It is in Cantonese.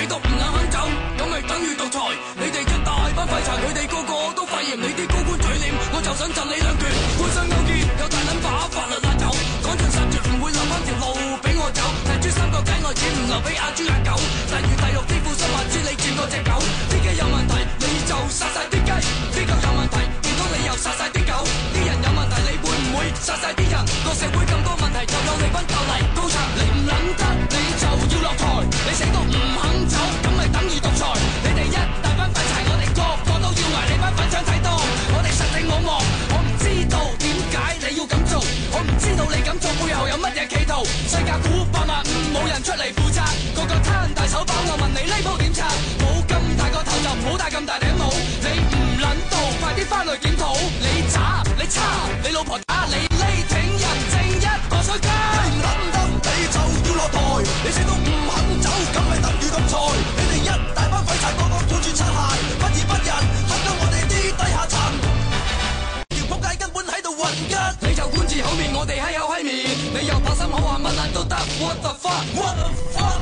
都唔肯走，咁咪等於獨裁。你哋一大班廢柴，佢哋個個都肺炎，你啲高官嘴臉，我就想震你兩拳。官商勾結有大撚把法律拉走，趕盡殺絕唔會留翻條路俾我走。提珠三角雞愛錢唔留俾阿豬阿狗，例如第六支付新話知你轉過隻狗。飛機有問題你就殺晒啲雞，飛狗有問題唔通你又殺晒啲狗？啲人有問題你會唔會殺晒啲人？個社會咁多問題就有你班鬥嚟高牆，你唔撚得你就要落台，你死都唔肯走，咁咪等於獨裁。你哋一大班廢柴，我哋個個都要捱，你班粉腸睇多，我哋實情我望，我唔知道點解你要咁做，我唔知道你咁做背後有乜嘢企圖。世界股8萬5冇人出嚟負責，個個攤大手包，我問你呢鋪點拆？冇咁大個頭就唔好戴咁大頂帽，你唔撚到快啲翻去檢討。你渣你差你老婆打你呢挺人正一個衰雞，你唔撚得你就要落台，你死都唔肯走，咁咪等於獨裁。你哋一大班廢柴個個抱住擦鞋，不義不仁嚇到我哋啲低下層，條仆街根本喺度混吉。你就管治口面，我哋閪口閪面，你又拍心口話乜撚都得 What the fuck What the fuck